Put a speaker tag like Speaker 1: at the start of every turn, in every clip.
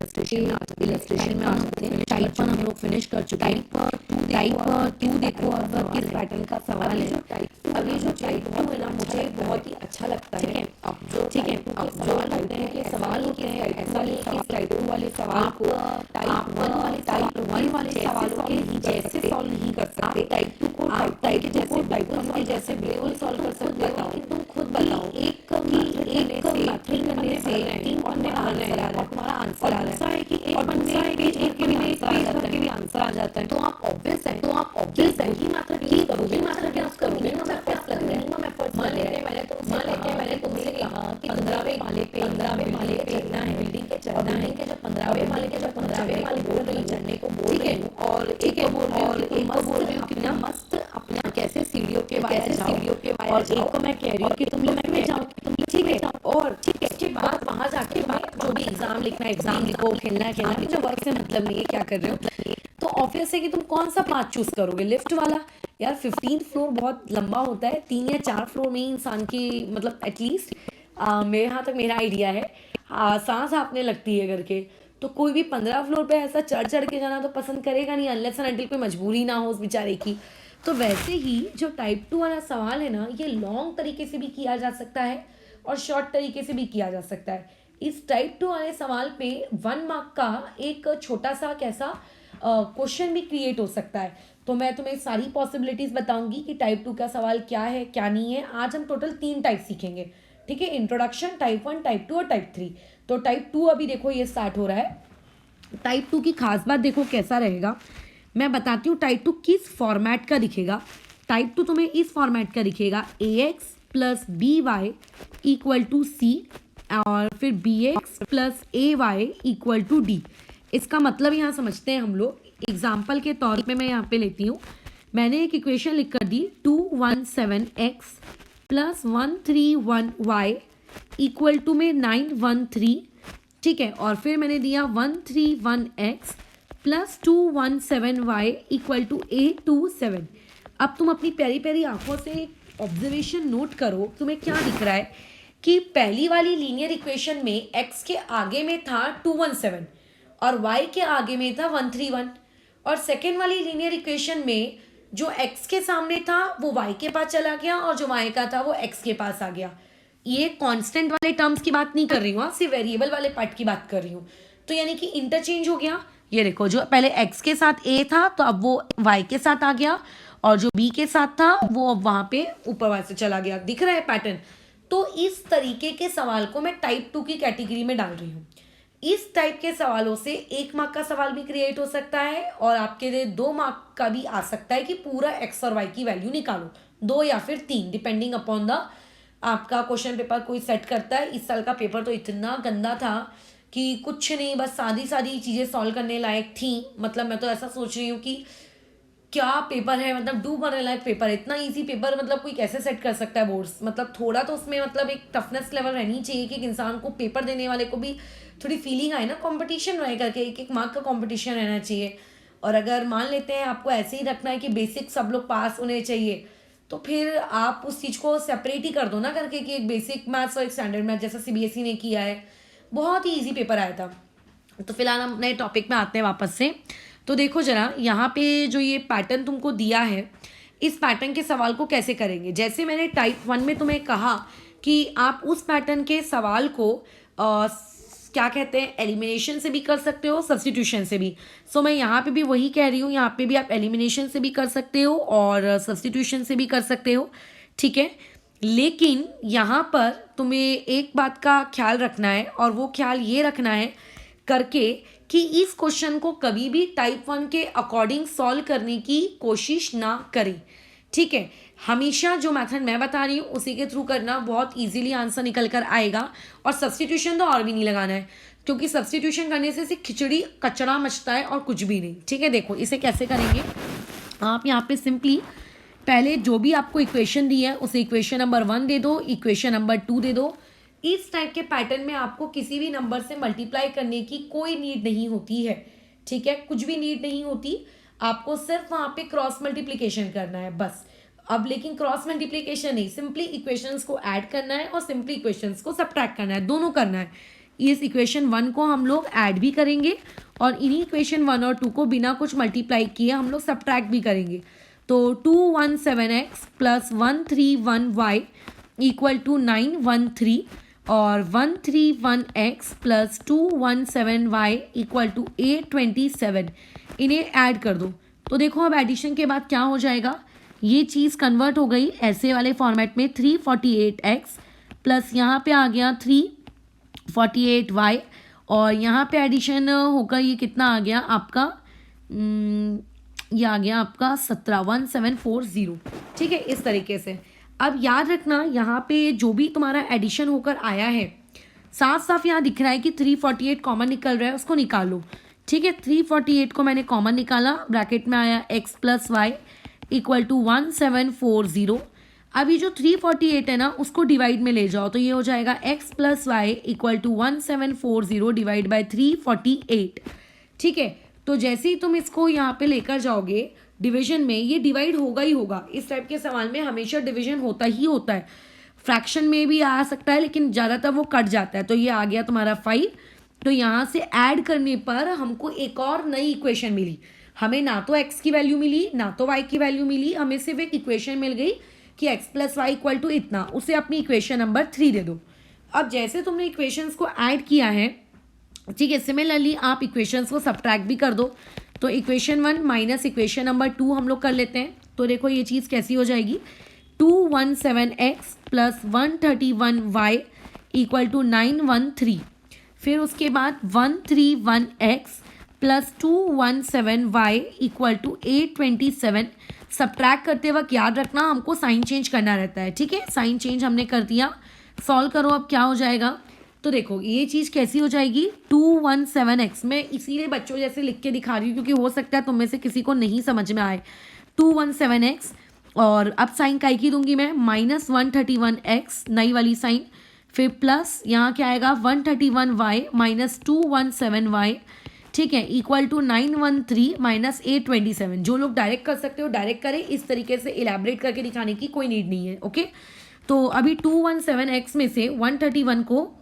Speaker 1: Illustration में आ जाते हैं। टाइप 1 हम लोग फिनिश कर चुके हैं। टाइप 2 देखो अब किस पैटर्न का सवाल है। अभी जो टाइप 2 है ना, मुझे बहुत ही अच्छा लगता है। अब जो सवाल होते हैं कि सवाल होते हैं ऐसा नहीं कि टाइप 2 वाले सवाल को टाइप 1 वाले सवालों के जैसे सॉल्व नहीं कर सकते। टाइप 2 को टाइप के जैसे बिल्कुल सॉल्व कर सकते हो कि तुम खुद बताओ एक मैथड करने से तुम्हारा आंसर आ रहा है कि एक पेज करके भी आंसर आ जाता है। तो आप ऑब्वियस है ही मैथड यूज करोगे, मैथड यूज करोगे ना। मैं एफर्ट्स लग रहे हैं, मैं एफर्ट्स मान लेते मैंने तुमसे कहा कि 15वें माले पे चढ़ना है, बिल्डिंग के चढ़ना है कि जब 15वें माले बोल रही चढ़ने को बोल रही हूँ और एक को बोल रही हूँ कितना मस्त अपना कैसे सीढ़ियों के वाया और एक को मैं कह रही हूँ कि तुम लिफ्ट में जाओ, ठीक है। और इसके बाद वहां जाके जो भी एग्जाम लिखना है एग्जाम लिखो, खेलना मुझे वर्क से मतलब नहीं है क्या कर रहे हो। तो ऑब्वियस है कि तुम कौन सा पाथ चूज करोगे, लिफ्ट वाला। यार 15 फ्लोर बहुत लंबा होता है, 3 या 4 फ्लोर में ही इंसान की मतलब एटलीस्ट मेरे यहाँ तक मेरा आइडिया है सांस आपने लगती है करके। तो कोई भी 15 फ्लोर पे ऐसा चढ़ के जाना तो पसंद करेगा नहीं, अनलेस एंड अनटिल कोई मजबूरी ना हो उस बेचारे की। तो वैसे ही जो टाइप 2 वाला सवाल है ना, ये लॉन्ग तरीके से भी किया जा सकता है और शॉर्ट तरीके से भी किया जा सकता है। इस टाइप 2 वाले सवाल पे 1 मार्क का एक छोटा सा कैसा क्वेश्चन भी क्रिएट हो सकता है। तो मैं तुम्हें सारी पॉसिबिलिटीज बताऊंगी कि टाइप 2 का सवाल क्या है क्या नहीं है। आज हम टोटल 3 टाइप सीखेंगे, ठीक है। इंट्रोडक्शन, टाइप 1, टाइप 2 और टाइप 3। तो टाइप 2 अभी देखो ये स्टार्ट हो रहा है। टाइप 2 की खास बात देखो कैसा रहेगा, मैं बताती हूँ टाइप 2 किस फॉर्मेट का दिखेगा। टाइप 2 तुम्हें इस फॉर्मेट का दिखेगा ax plus B Y equal to C और फिर bx plus A Y equal to D. इसका मतलब यहाँ समझते हैं हम लोग। एग्जाम्पल के तौर पे मैं यहाँ पे लेती हूँ, मैंने एक इक्वेशन लिख कर दी 217x plus 131y equal to में 913, ठीक है। और फिर मैंने दिया 131x plus 217y equal to 827। अब तुम अपनी प्यारी प्यारी आंखों से ऑब्जर्वेशन नोट करो, तुम्हें क्या दिख रहा है कि पहली वाली लीनियर इक्वेशन में x के आगे में था 217 और y के आगे में था 131, और सेकेंड वाली लीनियर इक्वेशन में जो x के सामने था वो y के पास चला गया और जो y का था वो x के पास आ गया। ये कांस्टेंट वाले टर्म्स की बात नहीं कर रही हूँ, सिर्फ वेरिएबल वाले पार्ट की बात कर रही हूँ। तो यानी कि इंटरचेंज हो गया। ये देखो जो पहले x के साथ a था तो अब वो y के साथ आ गया, और जो b के साथ था वो अब वहां पे ऊपर वाले से चला गया। दिख रहा है पैटर्न। तो इस तरीके के सवाल को मैं टाइप 2 की कैटेगरी में डाल रही हूँ। इस टाइप के सवालों से 1 मार्क का सवाल भी क्रिएट हो सकता है और आपके लिए 2 मार्क का भी आ सकता है कि पूरा x और y की वैल्यू निकालो, 2 या फिर 3 डिपेंडिंग अपॉन द आपका क्वेश्चन पेपर कोई सेट करता है। इस साल का पेपर तो इतना गंदा था कि कुछ नहीं, बस सादी चीज़ें सॉल्व करने लायक थी। मतलब मैं तो ऐसा सोच रही हूँ कि क्या पेपर है, मतलब डूब मरने लायक पेपर, इतना इजी पेपर मतलब कोई कैसे सेट कर सकता है बोर्ड्स। मतलब थोड़ा तो उसमें मतलब एक टफनेस लेवल रहनी चाहिए कि इंसान को पेपर देने वाले को भी थोड़ी फीलिंग आए ना, कंपटीशन रहे करके, एक मार्क का कंपटीशन रहना चाहिए। और अगर मान लेते हैं आपको ऐसे ही रखना है कि बेसिक सब लोग पास होने चाहिए, तो फिर आप उस चीज़ को सेपरेट ही कर दो ना करके कि एक बेसिक मैथ्स और एक स्टैंडर्ड मैथ, जैसा सीबीएसई ने किया है। बहुत ही ईजी पेपर आया था। तो फिलहाल हम नए टॉपिक में आते हैं वापस से। तो देखो जरा यहाँ पे जो ये पैटर्न तुमको दिया है, इस पैटर्न के सवाल को कैसे करेंगे। जैसे मैंने टाइप 1 में तुम्हें कहा कि आप उस पैटर्न के सवाल को क्या कहते हैं, एलिमिनेशन से भी कर सकते हो, सब्स्टिट्यूशन से भी। सो मैं यहाँ पे भी वही कह रही हूँ, यहाँ पे भी आप एलिमिनेशन से भी कर सकते हो और सब्स्टिट्यूशन से भी कर सकते हो, ठीक है। लेकिन यहाँ पर तुम्हें एक बात का ख्याल रखना है, और वो ख्याल ये रखना है करके कि इस क्वेश्चन को कभी भी टाइप 1 के अकॉर्डिंग सॉल्व करने की कोशिश ना करें, ठीक है। हमेशा जो मेथड मैं बता रही हूँ उसी के थ्रू करना, बहुत इजीली आंसर निकल कर आएगा। और सब्स्टिट्यूशन तो और भी नहीं लगाना है, क्योंकि सब्स्टिट्यूशन करने से सिर्फ खिचड़ी कचड़ा मचता है और कुछ भी नहीं, ठीक है। देखो इसे कैसे करेंगे आप, यहाँ पे सिंपली पहले जो भी आपको इक्वेशन दी है उसे इक्वेशन नंबर 1 दे दो, इक्वेशन नंबर 2 दे दो। इस टाइप के पैटर्न में आपको किसी भी नंबर से मल्टीप्लाई करने की कोई नीड नहीं होती है, ठीक है। कुछ भी नीड नहीं होती, आपको सिर्फ वहां पे क्रॉस मल्टीप्लिकेशन करना है बस। अब लेकिन क्रॉस मल्टीप्लिकेशन नहीं, सिंपली इक्वेशंस को ऐड करना है और सिंपली इक्वेशंस को सब्ट्रैक्ट करना है, दोनों करना है। इस इक्वेशन 1 को हम लोग ऐड भी करेंगे और इन्हीं इक्वेशन 1 और 2 को बिना कुछ मल्टीप्लाई किए हम लोग सब्ट्रैक्ट भी करेंगे। तो 217x plus 131y equal to 913 और 131x plus 217y equal to 827, इन्हें ऐड कर दो। तो देखो अब एडिशन के बाद क्या हो जाएगा, ये चीज़ कन्वर्ट हो गई ऐसे वाले फॉर्मेट में 348x प्लस यहाँ पे आ गया 348y और यहाँ पे एडिशन होगा, ये कितना आ गया आपका, ये आ गया आपका 171740। ठीक है, इस तरीके से। अब याद रखना यहाँ पे जो भी तुम्हारा एडिशन होकर आया है, साफ साफ यहाँ दिख रहा है कि 348 कॉमन निकल रहा है, उसको निकालो। ठीक है, 348 को मैंने कॉमन निकाला, ब्रैकेट में आया x plus Y equal to 1740। अब ये जो 348 है ना, उसको डिवाइड में ले जाओ, तो ये हो जाएगा x plus Y equal to 1740 divide by 348। ठीक है, तो जैसे ही तुम इसको यहाँ पे लेकर जाओगे डिवीजन में, ये डिवाइड होगा ही होगा। इस टाइप के सवाल में हमेशा डिवीजन होता ही होता है, फ्रैक्शन में भी आ सकता है लेकिन ज़्यादातर वो कट जाता है। तो ये आ गया तुम्हारा 5। तो यहाँ से ऐड करने पर हमको एक और नई इक्वेशन मिली। हमें ना तो x की वैल्यू मिली ना तो y की वैल्यू मिली, हमें सिर्फ एक इक्वेशन मिल गई कि x plus Y equal to इतना, उसे अपनी इक्वेशन नंबर 3 दे दो। अब जैसे तुमने इक्वेशंस को ऐड किया है, ठीक है, सिमिलरली आप इक्वेशंस को सब्ट्रैक्ट भी कर दो। तो इक्वेशन 1 माइनस इक्वेशन नंबर 2 हम लोग कर लेते हैं। तो देखो ये चीज़ कैसी हो जाएगी, 217x plus 131y equal to 913, फिर उसके बाद 131x plus 217y equal to 827। Subtract करते वक्त याद रखना हमको साइन चेंज करना रहता है। ठीक है, साइन चेंज हमने कर दिया। सॉल्व करो, अब क्या हो जाएगा। तो देखो ये चीज़ कैसी हो जाएगी, 217x, मैं इसीलिए बच्चों जैसे लिख के दिखा रही हूँ क्योंकि हो सकता है तुम में से किसी को नहीं समझ में आए। 217x और अब साइन काई की दूंगी मैं, माइनस 131x नई वाली साइन, फिर प्लस यहाँ क्या आएगा 131y माइनस 217y, ठीक है, इक्वल टू 913 माइनस 827। जो लोग डायरेक्ट कर सकते हो डायरेक्ट करें, इस तरीके से इलेबरेट करके दिखाने की कोई नीड नहीं है। ओके, तो अभी 217x में से 131 को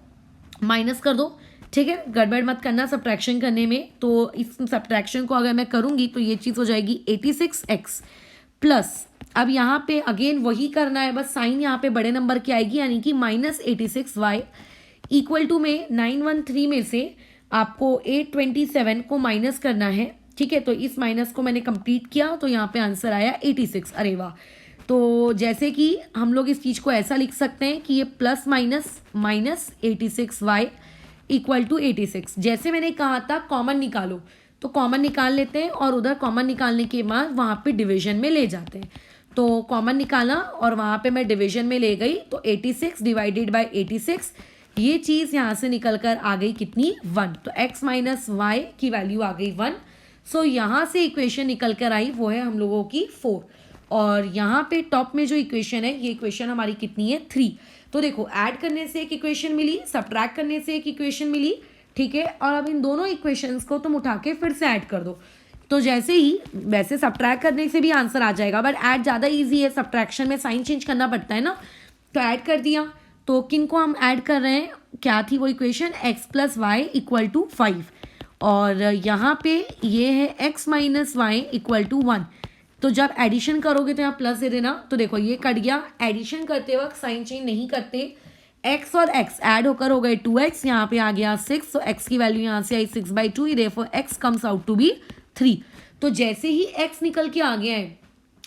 Speaker 1: माइनस कर दो। ठीक है, गड़बड़ मत करना सब्ट्रैक्शन करने में। तो इस सब्ट्रैक्शन को अगर मैं करूँगी तो ये चीज़ हो जाएगी 86x प्लस, अब यहाँ पे अगेन वही करना है, बस साइन यहाँ पे बड़े नंबर की आएगी, यानी कि माइनस 86y इक्वल टू में 913 में से आपको 827 को माइनस करना है। ठीक है, तो इस माइनस को मैंने कंप्लीट किया तो यहाँ पे आंसर आया 86। अरे वाह। तो जैसे कि हम लोग इस चीज़ को ऐसा लिख सकते हैं कि ये plus minus minus 86y equal to 86। जैसे मैंने कहा था कॉमन निकालो, तो कॉमन निकाल लेते हैं और उधर कॉमन निकालने के बाद वहाँ पे डिवीजन में ले जाते हैं। तो कॉमन निकाला और वहाँ पे मैं डिवीजन में ले गई, तो 86 डिवाइडेड बाई 86, ये चीज़ यहाँ से निकल कर आ गई कितनी, 1। तो x माइनस वाई की वैल्यू आ गई 1। सो यहाँ से इक्वेशन निकल कर आई वो है हम लोगों की 4। और यहाँ पे टॉप में जो इक्वेशन है, ये इक्वेशन हमारी कितनी है, 3। तो देखो ऐड करने से एक इक्वेशन मिली, सब्ट्रैक्ट करने से एक इक्वेशन मिली। ठीक है, और अब इन दोनों इक्वेशंस को तुम उठा के फिर से ऐड कर दो। तो जैसे ही, वैसे सब्ट्रैक्ट करने से भी आंसर आ जाएगा, बट ऐड ज़्यादा इजी है, सब्ट्रैक्शन में साइन चेंज करना पड़ता है ना। तो ऐड कर दिया, तो किन को हम ऐड कर रहे हैं, क्या थी वो equation, x plus Y equal to 5 और यहाँ पे ये है x minus Y equal to 1। तो जब एडिशन करोगे तो यहाँ प्लस दे देना। तो देखो ये कट गया, एडिशन करते वक्त साइन चेंज नहीं करते, x और x ऐड होकर हो गए 2x, यहाँ पे आ गया 6, तो x की वैल्यू यहाँ से आई 6/2, therefore x comes out to be 3। तो जैसे ही x निकल के आ गया है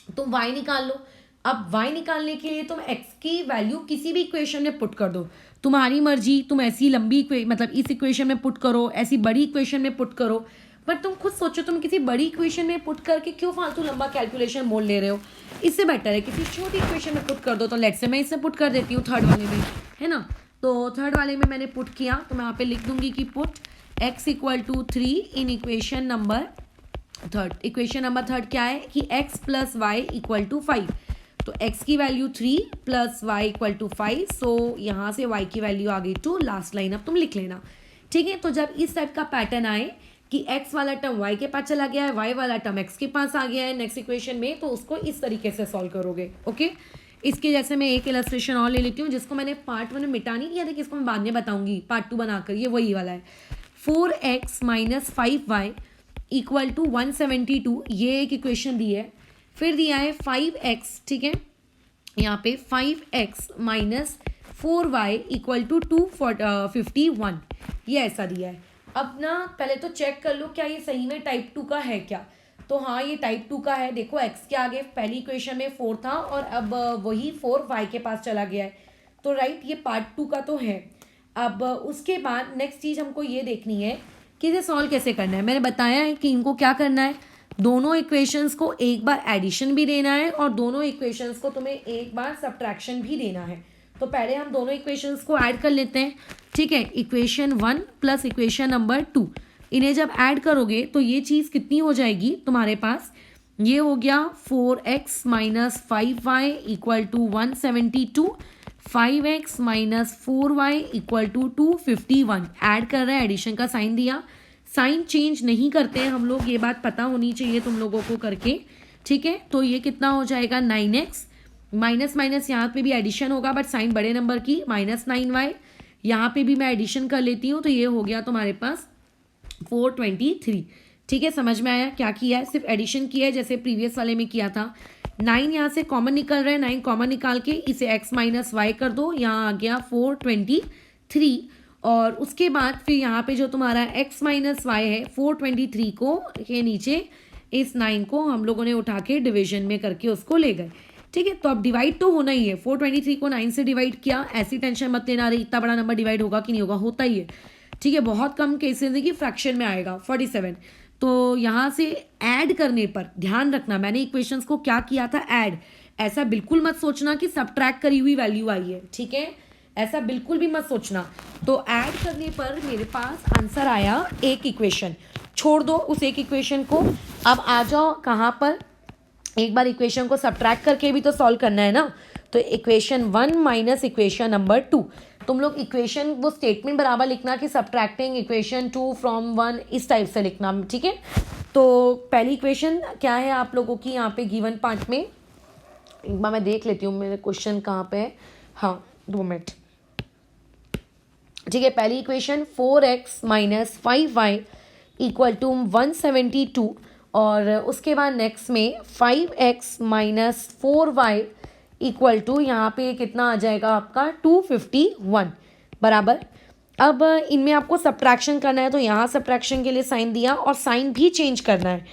Speaker 1: तो y निकाल लो। अब y निकालने के लिए तुम x की वैल्यू किसी भी इक्वेशन में पुट कर दो, तुम्हारी मर्जी, तुम ऐसी लंबी मतलब इस इक्वेशन में पुट करो, ऐसी बड़ी इक्वेशन में पुट करो, पर तुम खुद सोचो तुम किसी बड़ी इक्वेशन में पुट करके क्यों फालतू लंबा कैलकुलेशन मोल ले रहे हो। इससे बेटर है किसी छोटी इक्वेशन में पुट कर दो। तो लेट्स से मैं इससे पुट कर देती हूँ थर्ड वाले में, है ना। तो थर्ड वाले में मैंने पुट किया, तो मैं यहाँ पे लिख दूंगी कि put x equal to 3 in equation number third. Equation number third क्या है कि x plus Y equal to 5। तो x की value 3 plus Y equal to 5। So यहाँ से y की वैल्यू आ गई 2। लास्ट लाइन अब तुम लिख लेना। ठीक है, तो जब इस टाइप का पैटर्न आए कि x वाला टर्म y के पास चला गया है, y वाला टर्म x के पास आ गया है नेक्स्ट इक्वेशन में, तो उसको इस तरीके से सॉल्व करोगे। ओके, इसके जैसे मैं एक इलस्ट्रेशन और ले लेती हूँ जिसको मैंने पार्ट 1 में मिटा नहीं किया था, कि इसको मैं बाद में बताऊंगी पार्ट 2 बनाकर। ये वही वाला है, 4x minus 5y equal to 172, ये एक इक्वेशन दी है। फिर दिया है 5x, ठीक है, यहाँ पे 5x minus 4y equal to 251, ये ऐसा दिया है। अब ना पहले तो चेक कर लो क्या ये सही में टाइप 2 का है क्या। तो हाँ, ये टाइप 2 का है। देखो x के आगे पहली इक्वेशन में 4 था और अब वही 4 y के पास चला गया है, तो राइट ये पार्ट 2 का तो है। अब उसके बाद नेक्स्ट चीज़ हमको ये देखनी है कि इसे सॉल्व कैसे करना है। मैंने बताया है कि इनको क्या करना है, दोनों इक्वेशंस को एक बार एडिशन भी देना है और दोनों इक्वेशंस को तुम्हें एक बार सब्ट्रैक्शन भी देना है। तो पहले हम दोनों इक्वेशंस को ऐड कर लेते हैं, ठीक है। इक्वेशन 1 प्लस इक्वेशन नंबर 2, इन्हें जब ऐड करोगे तो ये चीज़ कितनी हो जाएगी तुम्हारे पास, ये हो गया 4x minus 5y equal to 172, 5x minus 4y equal to 251। Add कर रहे हैं, एडिशन का साइन दिया, साइन चेंज नहीं करते हैं हम लोग, ये बात पता होनी चाहिए तुम लोगों को करके, ठीक है। तो ये कितना हो जाएगा 9x, माइनस माइनस यहाँ पे भी एडिशन होगा बट साइन बड़े नंबर की, माइनस 9y, यहाँ पे भी मैं एडिशन कर लेती हूँ तो ये हो गया तुम्हारे पास 423, ठीक है। समझ में आया क्या किया है, सिर्फ एडिशन किया है जैसे प्रीवियस वाले में किया था। 9 यहाँ से कॉमन निकल रहा है, 9 कॉमन निकाल के इसे x माइनस वाई कर दो, यहाँ आ गया 423। और उसके बाद फिर यहाँ पे जो तुम्हारा x माइनस वाई है 423 को के नीचे इस 9 को हम लोगों ने उठा के डिवीजन में करके उसको ले गए, ठीक है। तो अब डिवाइड तो होना ही है, 423 को 9 से डिवाइड किया, ऐसी टेंशन मत लेना रही इतना बड़ा नंबर डिवाइड होगा कि नहीं होगा, होता ही है, ठीक है। बहुत कम केसेस है कि फ्रैक्शन में आएगा 47। तो यहाँ से ऐड करने पर ध्यान रखना, मैंने इक्वेशंस को क्या किया था, ऐड। ऐसा बिल्कुल मत सोचना कि सब्ट्रैक्ट करी हुई वैल्यू आई है, ठीक है, ऐसा बिल्कुल भी मत सोचना। तो ऐड करने पर मेरे पास आंसर आया एक इक्वेशन, छोड़ दो उस एक इक्वेशन को, अब आ जाओ कहाँ पर, एक बार इक्वेशन को सब्ट्रैक्ट करके भी तो सॉल्व करना है ना। तो इक्वेशन 1 माइनस इक्वेशन नंबर 2, तुम लोग इक्वेशन वो स्टेटमेंट बराबर लिखना कि सब्ट्रैक्टिंग इक्वेशन 2 फ्रॉम 1, इस टाइप से लिखना, ठीक है। तो पहली इक्वेशन क्या है आप लोगों की यहाँ पे गिवन पार्ट में, एक बार मैं देख लेती हूँ मेरे क्वेश्चन कहाँ पे है, हाँ 2 मिनट, ठीक है। पहली equation 4x minus 5y equal to 172, और उसके बाद नेक्स्ट में 5x minus 4y equal to यहाँ पे कितना आ जाएगा आपका 251 बराबर। अब इनमें आपको सब्ट्रैक्शन करना है तो यहाँ सब्ट्रैक्शन के लिए साइन दिया और साइन भी चेंज करना है।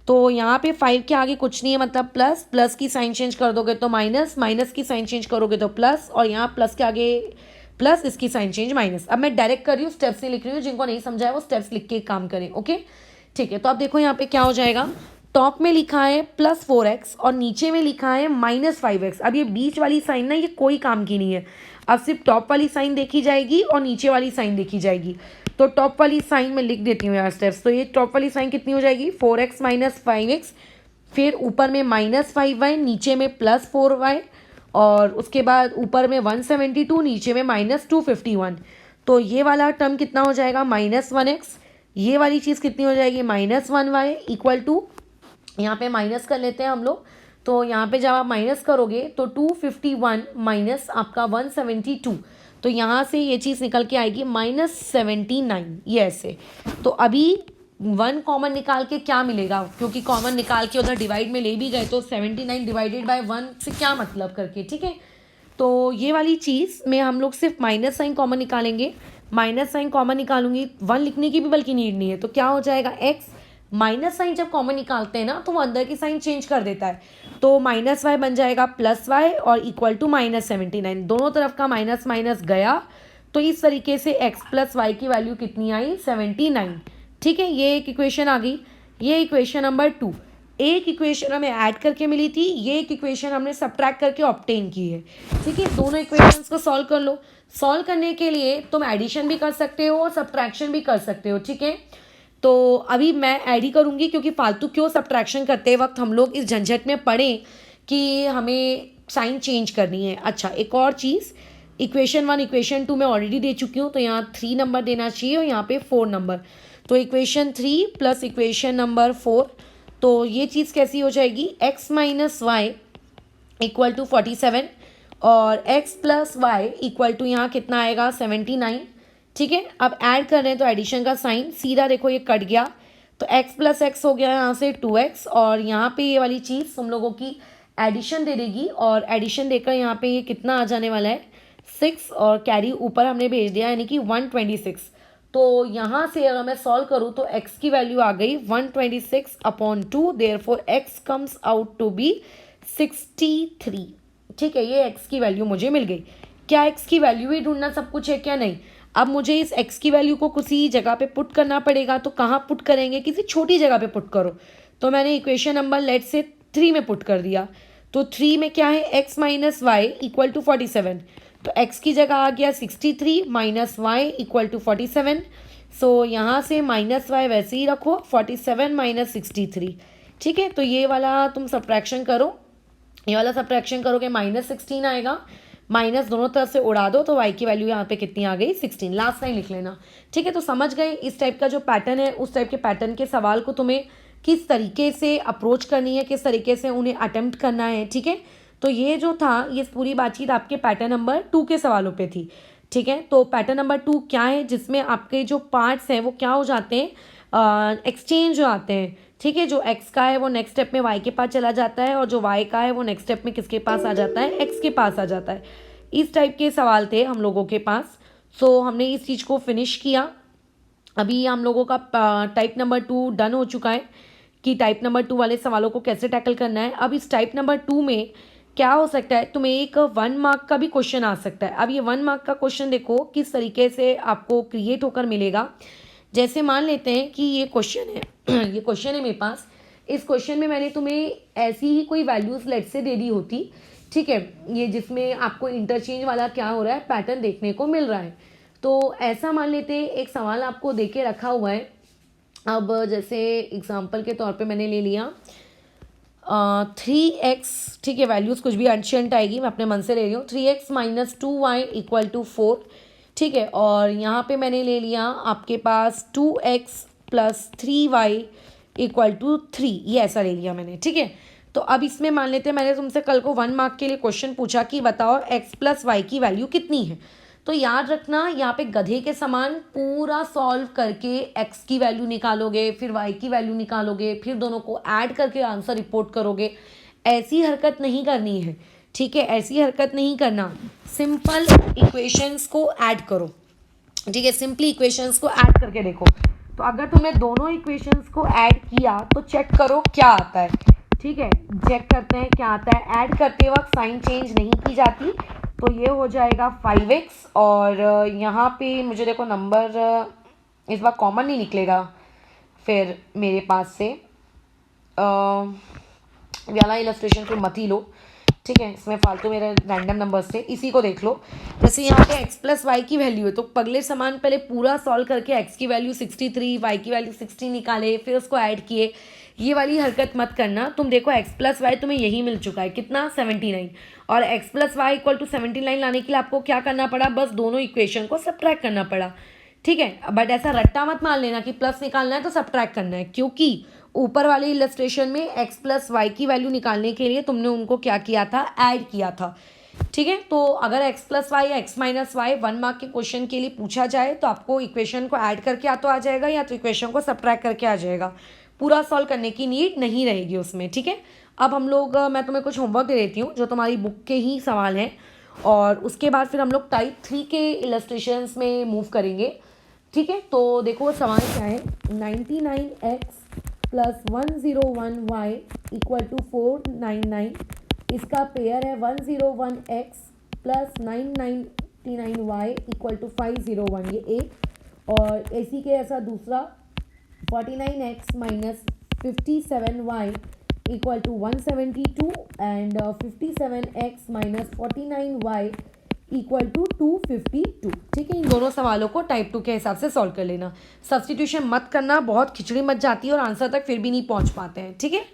Speaker 1: तो यहाँ पे 5 के आगे कुछ नहीं है, मतलब प्लस, प्लस की साइन चेंज कर दोगे तो माइनस, माइनस की साइन चेंज करोगे तो प्लस, और यहाँ प्लस के आगे प्लस, इसकी साइन चेंज माइनस। अब मैं डायरेक्ट कर रही हूँ, स्टेप्स नहीं लिख रही हूँ, जिनको नहीं समझा है वो स्टेप्स लिख के काम करें, ओके, ठीक है। तो अब देखो यहाँ पे क्या हो जाएगा, टॉप में लिखा है प्लस 4x और नीचे में लिखा है माइनस 5x। अब ये बीच वाली साइन ना ये कोई काम की नहीं है, अब सिर्फ टॉप वाली साइन देखी जाएगी और नीचे वाली साइन देखी जाएगी। तो टॉप वाली साइन में लिख देती हूँ यार स्टेप्स। तो ये टॉप वाली साइन कितनी हो जाएगी 4x माइनस 5x, फिर ऊपर में माइनस 5y, नीचे में प्लस 4y, और उसके बाद ऊपर में 172, नीचे में माइनस 251। तो ये वाला टर्म कितना हो जाएगा माइनस 1x, ये वाली चीज़ कितनी हो जाएगी माइनस 1y इक्वल टू, यहाँ पे माइनस कर लेते हैं हम लोग। तो यहाँ पे जब आप माइनस करोगे तो 251 माइनस आपका 172, तो यहाँ से ये चीज़ निकल के आएगी माइनस 79, ये ऐसे। तो अभी 1 कॉमन निकाल के क्या मिलेगा, क्योंकि कॉमन निकाल के उधर डिवाइड में ले भी गए तो 79 डिवाइडेड बाय 1 से क्या मतलब करके, ठीक है। तो ये वाली चीज़ में हम लोग सिर्फ माइनस साइन कॉमन निकालेंगे, माइनस साइन कॉमन निकालूंगी, 1 लिखने की भी बल्कि नीड नहीं है। तो क्या हो जाएगा x, माइनस साइन जब कॉमन निकालते हैं ना तो वो अंदर की साइन चेंज कर देता है, तो माइनस वाई बन जाएगा प्लस वाई और इक्वल टू माइनस 79, दोनों तरफ का माइनस माइनस गया। तो इस तरीके से x प्लस वाई की वैल्यू कितनी आई 79, ठीक है। ये एक इक्वेशन आ गई, ये इक्वेशन नंबर 2। एक इक्वेशन हमें ऐड करके मिली थी, ये एक इक्वेशन हमने सब्ट्रैक्ट करके ऑब्टेन की है, ठीक है। दोनों इक्वेशंस को सॉल्व कर लो। सॉल्व करने के लिए तुम एडिशन भी कर सकते हो और सब्ट्रैक्शन भी कर सकते हो, ठीक है। तो अभी मैं ऐड ही करूँगी, क्योंकि फालतू क्यों सब्ट्रैक्शन करते वक्त हम लोग इस झंझट में पड़े कि हमें साइन चेंज करनी है। अच्छा, एक और चीज़, इक्वेशन 1 इक्वेशन 2 मैं ऑलरेडी दे चुकी हूँ, तो यहाँ 3 नंबर देना चाहिए और यहाँ पे 4 नंबर। तो इक्वेशन 3 प्लस इक्वेशन नंबर 4, तो ये चीज़ कैसी हो जाएगी x minus Y equal to 47, और x plus Y equal to यहाँ कितना आएगा 79। ठीक है, अब ऐड कर रहे हैं तो एडिशन का साइन सीधा देखो ये कट गया, तो x प्लस एक्स हो गया यहाँ से 2x, और यहाँ पे ये वाली चीज़ तुम लोगों की एडिशन दे देगी, और एडिशन देकर यहाँ पे ये कितना आ जाने वाला है 6, और कैरी ऊपर हमने भेज दिया यानी कि 126। तो यहाँ से अगर मैं सॉल्व करूँ तो x की वैल्यू आ गई 126/2, therefore x comes out to be 63। ठीक है, ये x की वैल्यू मुझे मिल गई। क्या x की वैल्यू ही ढूंढना सब कुछ है क्या? नहीं, अब मुझे इस x की वैल्यू को किसी जगह पे पुट करना पड़ेगा। तो कहाँ पुट करेंगे? किसी छोटी जगह पे पुट करो। तो मैंने इक्वेशन नंबर लेट से 3 में पुट कर दिया। तो 3 में क्या है, x minus Y equal to 47। तो x की जगह आ गया 63 minus Y equal to 47। So यहाँ से माइनस वाई वैसे ही रखो, 47 माइनस 63। ठीक है, तो ये वाला तुम सब्ट्रैक्शन करो, ये वाला सब्ट्रैक्शन करोगे -16 आएगा, माइनस दोनों तरफ से उड़ा दो तो y की वैल्यू यहाँ पे कितनी आ गई 16। लास्ट लाइन लिख लेना। ठीक है, तो समझ गए इस टाइप का जो पैटर्न है, उस टाइप के पैटर्न के सवाल को तुम्हें किस तरीके से अप्रोच करनी है, किस तरीके से उन्हें अटेम्प्ट करना है। ठीक है, तो ये जो था ये पूरी बातचीत आपके पैटर्न नंबर 2 के सवालों पे थी। ठीक है, तो पैटर्न नंबर 2 क्या है, जिसमें आपके जो पार्ट्स हैं वो क्या हो जाते हैं, एक्सचेंज हो आते हैं। ठीक है, जो x का है वो नेक्स्ट स्टेप में y के पास चला जाता है, और जो y का है वो नेक्स्ट स्टेप में किसके पास आ जाता है, x के पास आ जाता है। इस टाइप के सवाल थे हम लोगों के पास। सो हमने इस चीज़ को फिनिश किया। अभी हम लोगों का टाइप नंबर 2 डन हो चुका है कि टाइप नंबर 2 वाले सवालों को कैसे टैकल करना है। अब इस टाइप नंबर 2 में क्या हो सकता है, तुम्हें एक 1 मार्क का भी क्वेश्चन आ सकता है। अब ये 1 मार्क का क्वेश्चन देखो किस तरीके से आपको क्रिएट होकर मिलेगा। जैसे मान लेते हैं कि ये क्वेश्चन है ये क्वेश्चन है मेरे पास। इस क्वेश्चन में मैंने तुम्हें ऐसी ही कोई वैल्यूज़ लेट से दे दी होती। ठीक है, ये जिसमें आपको इंटरचेंज वाला क्या हो रहा है पैटर्न देखने को मिल रहा है। तो ऐसा मान लेते हैं एक सवाल आपको दे के रखा हुआ है। अब जैसे एग्जांपल के तौर पे मैंने ले लिया 3x। ठीक है, वैल्यूज़ कुछ भी अनशेंट आएगी, मैं अपने मन से ले रही हूँ। 3x minus 2y equal to 4। ठीक है, और यहाँ पे मैंने ले लिया आपके पास 2x plus 3y equal to 3, ये ऐसा ले लिया मैंने। ठीक है, तो अब इसमें मान लेते हैं मैंने तुमसे कल को 1 मार्क के लिए क्वेश्चन पूछा कि बताओ x प्लस वाई की वैल्यू कितनी है। तो याद रखना यहाँ पे गधे के समान पूरा सॉल्व करके x की वैल्यू निकालोगे, फिर y की वैल्यू निकालोगे, फिर दोनों को ऐड करके आंसर रिपोर्ट करोगे। ऐसी हरकत नहीं करनी है। ठीक है, ऐसी हरकत नहीं करना। सिंपल इक्वेशंस को ऐड करो। ठीक है, सिंपली इक्वेशंस को ऐड करके देखो। तो अगर तुमने दोनों इक्वेशंस को ऐड किया तो चेक करो क्या आता है। ठीक है, चेक करते हैं क्या आता है। ऐड करते वक्त साइन चेंज नहीं की जाती, तो ये हो जाएगा 5x, और यहाँ पे मुझे देखो नंबर इस बार कॉमन नहीं निकलेगा फिर मेरे पास से। वाला इलस्ट्रेशन फिर मत ही लो। ठीक है, इसमें फालतू मेरे रैंडम नंबर्स थे, इसी को देख लो। जैसे यहाँ पे x प्लस वाई की वैल्यू है, तो पगले समान पहले पूरा सॉल्व करके x की वैल्यू 63, y की वैल्यू 60 निकाले, फिर उसको ऐड किए। ये वाली हरकत मत करना। तुम देखो x प्लस वाई तुम्हें यही मिल चुका है, कितना 79, और x plus Y equal to 79 लाने के लिए आपको क्या करना पड़ा, बस दोनों इक्वेशन को सब्ट्रैक्ट करना पड़ा। ठीक है, बट ऐसा रट्टा मत मान लेना कि प्लस निकालना है तो सब्ट्रैक्ट करना है, क्योंकि ऊपर वाले इलस्ट्रेशन में x प्लस वाई की वैल्यू निकालने के लिए तुमने उनको क्या किया था, ऐड किया था। ठीक है, तो अगर x प्लस वाई या x माइनस वाई 1 मार्क के क्वेश्चन के लिए पूछा जाए तो आपको इक्वेशन को ऐड करके या तो आ जाएगा या तो इक्वेशन को सब्ट्रैक्ट करके आ जाएगा। पूरा सॉल्व करने की नीड नहीं रहेगी उसमें। ठीक है, अब हम लोग मैं तुम्हें कुछ होमवर्क दे देती हूँ जो तुम्हारी बुक के ही सवाल हैं, और उसके बाद फिर हम लोग टाइप 3 के इलस्ट्रेशंस में मूव करेंगे। ठीक है, तो देखो सवाल क्या है, 99x plus 101y equal to 499। इसका पेयर है 101x plus 999y equal to 501, ये एक। और इसी के ऐसा दूसरा 49x minus 57y equal to 172, and 57x minus 49y equal to 252। ठीक है, इन दोनों सवालों को टाइप 2 के हिसाब से सॉल्व कर लेना। सब्स्टिट्यूशन मत करना, बहुत खिचड़ी मच जाती है और आंसर तक फिर भी नहीं पहुंच पाते हैं। ठीक है।